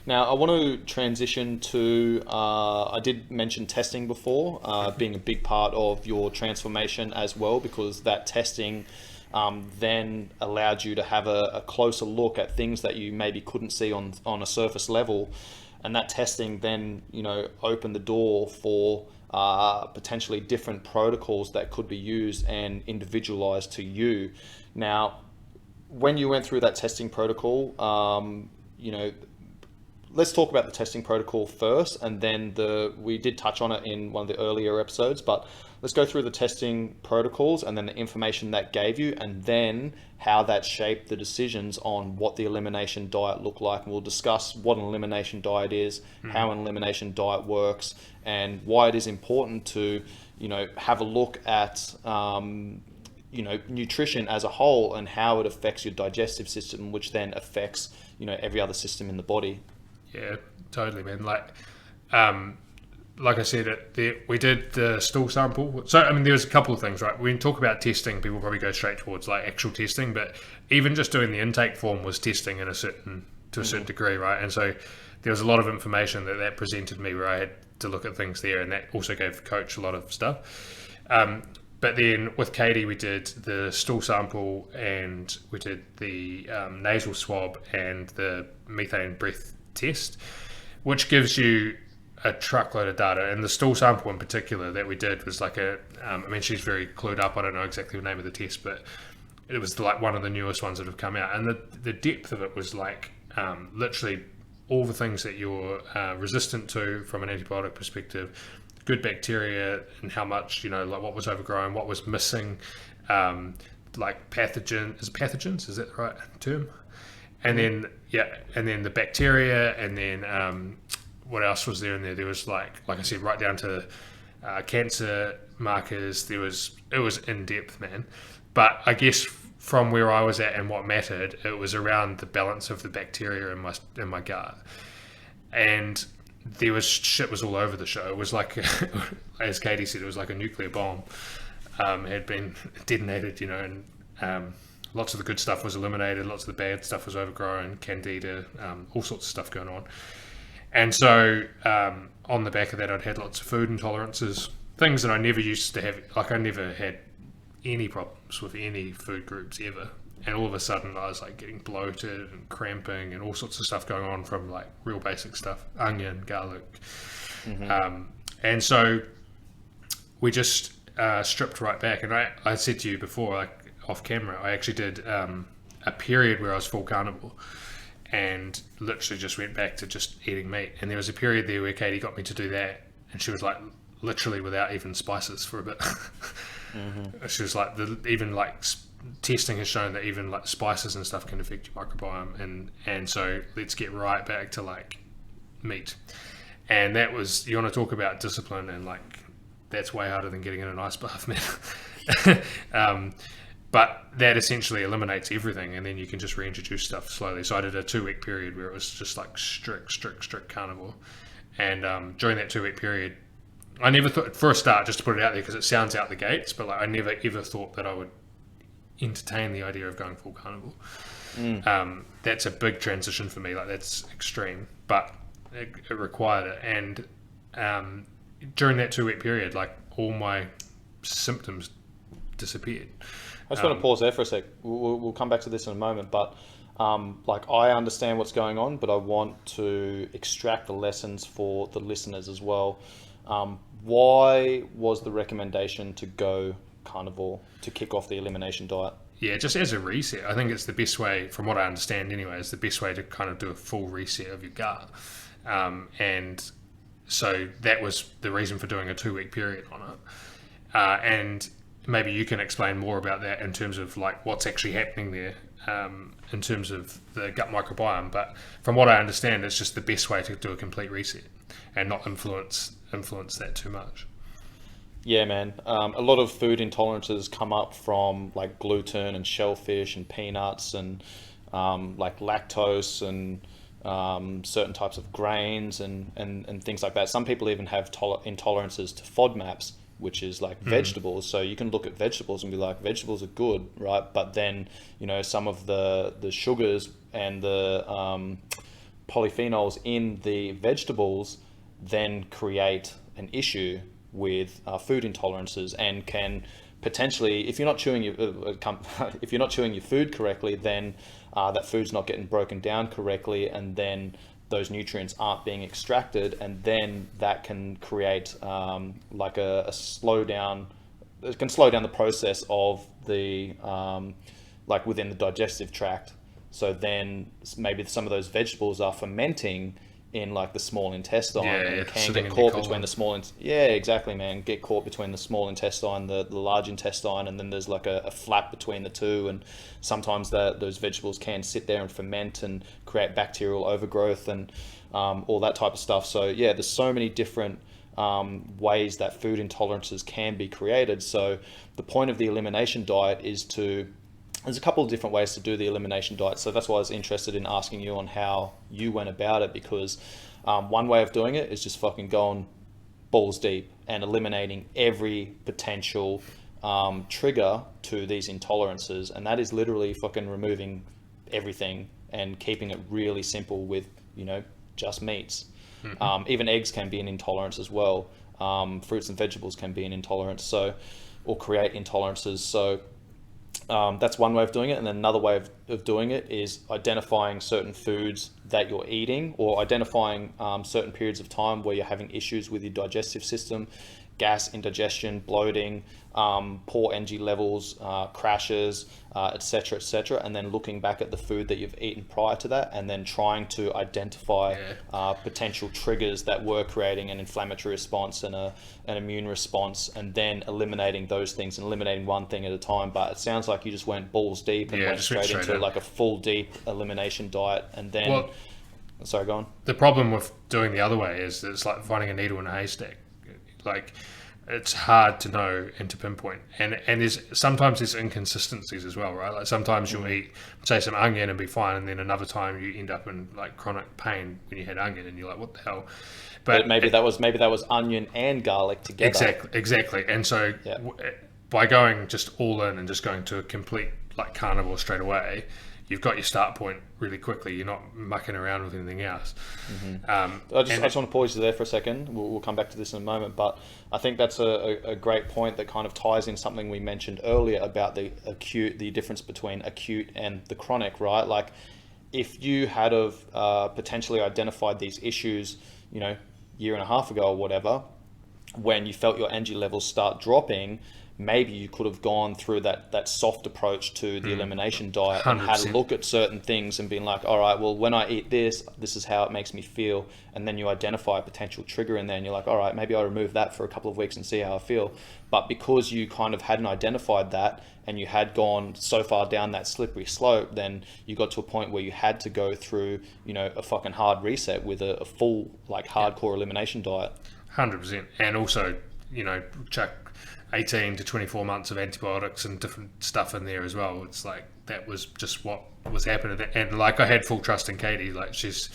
Now, I want to transition to, I did mention testing before, being a big part of your transformation as well, because that testing then allowed you to have a closer look at things that you maybe couldn't see on a surface level. And that testing then, opened the door for potentially different protocols that could be used and individualized to you. Now, when you went through that testing protocol, let's talk about the testing protocol first, and then we did touch on it in one of the earlier episodes, but let's go through the testing protocols and then the information that gave you, and then how that shaped the decisions on what the elimination diet looked like. And we'll discuss what an elimination diet is, how an elimination diet works, and why it is important to, have a look at nutrition as a whole and how it affects your digestive system, which then affects, every other system in the body. Yeah, totally, man. Like I said, we did the stool sample. So, I mean, there was a couple of things, right? When we talk about testing, people probably go straight towards like actual testing, but even just doing the intake form was testing to a certain degree, right? And so there was a lot of information that presented me where I had to look at things there, and that also gave the coach a lot of stuff. But then with Katie, we did the stool sample, and we did the nasal swab and the methane breath test, which gives you a truckload of data. And the stool sample in particular that we did was like she's very clued up. I don't know exactly the name of the test, but it was like one of the newest ones that have come out. And the depth of it was like literally all the things that you're resistant to from an antibiotic perspective, good bacteria and how much, like what was overgrown, what was missing, like pathogens, is that the right term? And then the bacteria, and then what else was there in there? There was like I said, right down to cancer markers. It was in depth, man. But I guess from where I was at and what mattered, it was around the balance of the bacteria in my gut. And there was shit was all over the show. It was like, as Katie said, it was like a nuclear bomb had been detonated, and lots of the good stuff was eliminated, lots of the bad stuff was overgrown, candida, all sorts of stuff going on. And so on the back of that, I'd had lots of food intolerances, things that I never used to have. Like I never had any problems with any food groups ever. And all of a sudden I was like getting bloated and cramping and all sorts of stuff going on from like real basic stuff, onion, garlic. And so we just stripped right back. And I said to you before, like off camera, I actually did a period where I was full carnivore and literally just went back to just eating meat. And there was a period there where Katie got me to do that, and she was like literally without even spices for a bit. She was like, testing has shown that even like spices and stuff can affect your microbiome, and so let's get right back to like meat. And that was, you want to talk about discipline, and like that's way harder than getting in an ice bath, man. But that essentially eliminates everything, and then you can just reintroduce stuff slowly. So I did a 2-week period where it was just like strict carnivore. And during that 2-week period, I never thought, for a start, just to put it out there because it sounds out the gates, but like I never ever thought that I would entertain the idea of going full carnivore. That's a big transition for me. Like that's extreme, but it required it. And during that 2-week period, like all my symptoms disappeared. I just want to pause there for a sec. We'll come back to this in a moment, but like I understand what's going on, but I want to extract the lessons for the listeners as well. Why was the recommendation to go carnivore to kick off the elimination diet? Yeah, just as a reset. I think it's the best way, from what I understand anyway, it's the best way to kind of do a full reset of your gut. And so that was the reason for doing a 2-week period on it. And maybe you can explain more about that in terms of like what's actually happening there in terms of the gut microbiome. But from what I understand, it's just the best way to do a complete reset and not influence that too much. Yeah, man. A lot of food intolerances come up from like gluten and shellfish and peanuts and like lactose and certain types of grains and things like that. Some people even have intolerances to FODMAPs, which is like vegetables. So you can look at vegetables and be like, vegetables are good, right? But then, some of the sugars and polyphenols in the vegetables then create an issue with food intolerances, and can potentially, if you're not chewing your if you're not chewing your food correctly, then that food's not getting broken down correctly, and then those nutrients aren't being extracted, and then that can create like a slowdown. It can slow down the process of the like within the digestive tract. So then maybe some of those vegetables are fermenting in like the small intestine, and can get caught between the small exactly, man, get caught between the small intestine, the large intestine, and then there's like a flap between the two, and sometimes those vegetables can sit there and ferment and create bacterial overgrowth and all that type of stuff. So yeah, there's so many different ways that food intolerances can be created. So the point of the elimination diet is there's a couple of different ways to do the elimination diet. So that's why I was interested in asking you on how you went about it, because one way of doing it is just fucking going balls deep and eliminating every potential trigger to these intolerances. And that is literally fucking removing everything and keeping it really simple with, just meats. Even eggs can be an intolerance as well. Fruits and vegetables can be an intolerance, or create intolerances. So that's one way of doing it. And then another way of doing it is identifying certain foods that you're eating, or identifying certain periods of time where you're having issues with your digestive system, gas, indigestion, bloating, poor energy levels, crashes, etc., etc., and then looking back at the food that you've eaten prior to that, and then trying to identify potential triggers that were creating an inflammatory response and an immune response, and then eliminating those things and eliminating one thing at a time. But it sounds like you just went balls deep and went straight into like a full deep elimination diet, and then sorry, go on. The problem with doing the other way is that it's like finding a needle in a haystack. Like, it's hard to know and to pinpoint, and sometimes there's inconsistencies as well, right? Like sometimes you'll eat, say, some onion and be fine, and then another time you end up in like chronic pain when you had onion, and you're like, what the hell? But maybe that was onion and garlic together. Exactly. And so by going just all in and just going to a complete like carnivore straight away, you've got your start point really quickly. You're not mucking around with anything else. I just want to pause you there for a second. We'll come back to this in a moment, but I think that's a great point that kind of ties in something we mentioned earlier about the difference between acute and the chronic, right? Like, if you had potentially identified these issues, year and a half ago or whatever, when you felt your energy levels start dropping, maybe you could have gone through that soft approach to the elimination diet 100%. And had a look at certain things and been like, all right, well, when I eat this is how it makes me feel. And then you identify a potential trigger in there, and you're like, all right, maybe I'll remove that for a couple of weeks and see how I feel. But because you kind of hadn't identified that, and you had gone so far down that slippery slope, then you got to a point where you had to go through, a fucking hard reset with a full, like, hardcore elimination diet. 100%. And also, chuck 18 to 24 months of antibiotics and different stuff in there as well. It's like, that was just what was happening. And like, I had full trust in Katie. Like, she's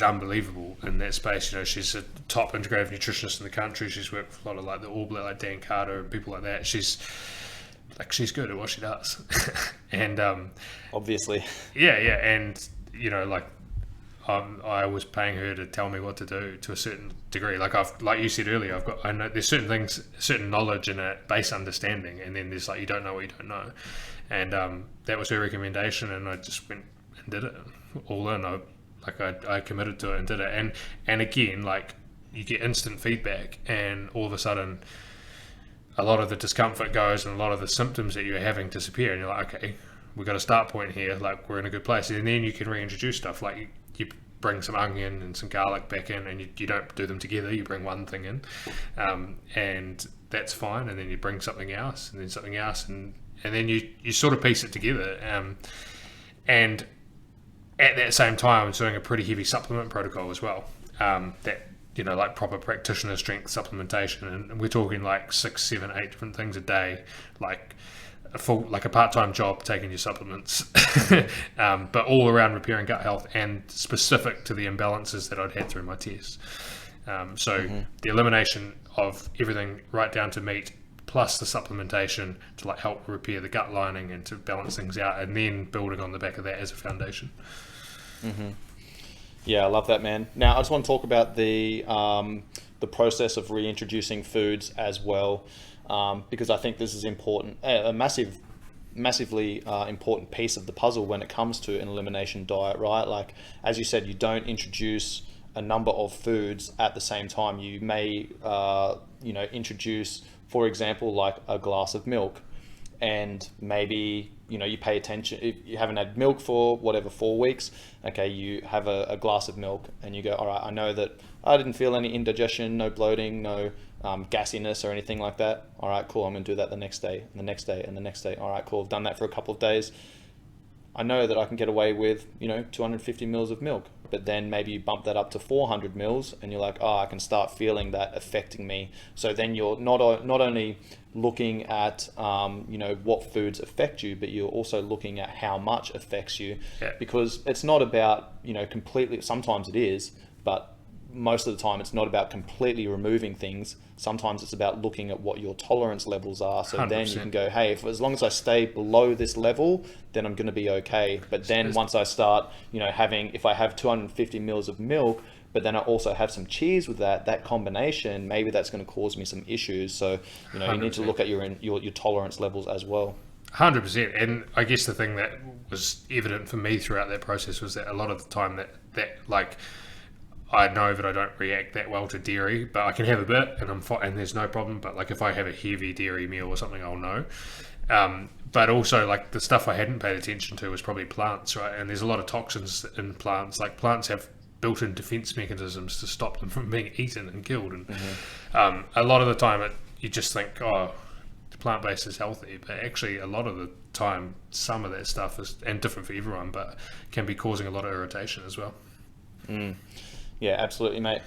unbelievable in that space. She's a top integrative nutritionist in the country. She's worked with a lot of like the All Black, like Dan Carter and people like that. She's good at what she does. And obviously, and I was paying her to tell me what to do to a certain degree. Like you said earlier, I know there's certain things, certain knowledge and a base understanding, and then there's like, you don't know what you don't know. And that was her recommendation, and I just went and did it all in. I committed to it and did it. And again, like, you get instant feedback, and all of a sudden a lot of the discomfort goes and a lot of the symptoms that you're having disappear, and you're like, okay, we've got a start point here, like, we're in a good place. And then you can reintroduce stuff, like you bring some onion and some garlic back in, and you don't do them together, you bring one thing in, and that's fine. And then you bring something else, and then something else, and then you sort of piece it together. And at that same time, I was doing a pretty heavy supplement protocol as well, that, like proper practitioner strength supplementation, and we're talking like 6, 7, 8 different things a day, like a part-time job taking your supplements, but all around repairing gut health and specific to the imbalances that I'd had through my tests. The elimination of everything right down to meat, plus the supplementation to like help repair the gut lining and to balance things out, and then building on the back of that as a foundation. Yeah, I love that, man. Now, I just want to talk about the process of reintroducing foods as well, because I think this is important, a massively important piece of the puzzle when it comes to an elimination diet, right? Like, as you said, you don't introduce a number of foods at the same time. You may, introduce, for example, like a glass of milk, and maybe you pay attention. If you haven't had milk for whatever 4 weeks, okay, you have a glass of milk and you go, all right, I know that I didn't feel any indigestion, no bloating, no gassiness or anything like that. All right, cool, I'm gonna do that the next day and the next day and the next day. All right, cool, I've done that for a couple of days. I know that I can get away with 250 mils of milk, but then maybe you bump that up to 400 mils and you're like, oh, I can start feeling that affecting me. So then you're not only looking at what foods affect you, but you're also looking at how much affects you. Yeah. Because it's not about completely, sometimes it is, but most of the time it's not about completely removing things. Sometimes it's about looking at what your tolerance levels are, so 100%. Then you can go, hey, as long as I stay below this level, then I'm going to be okay. But then once I start if I have 250 mils of milk, but then I also have some cheese with that combination, maybe that's going to cause me some issues. So you need to look at your tolerance levels as well. 100%. And I guess the thing that was evident for me throughout that process was that a lot of the time that like, I know that I don't react that well to dairy, but I can have a bit and and there's no problem. But like if I have a heavy dairy meal or something, I'll know. But also like the stuff I hadn't paid attention to was probably plants, right? And there's a lot of toxins in plants. Like plants have built-in defense mechanisms to stop them from being eaten and killed. And a lot of the time you just think, oh, plant-based is healthy, but actually a lot of the time some of that stuff is, and different for everyone, but can be causing a lot of irritation as well. Yeah, absolutely, mate.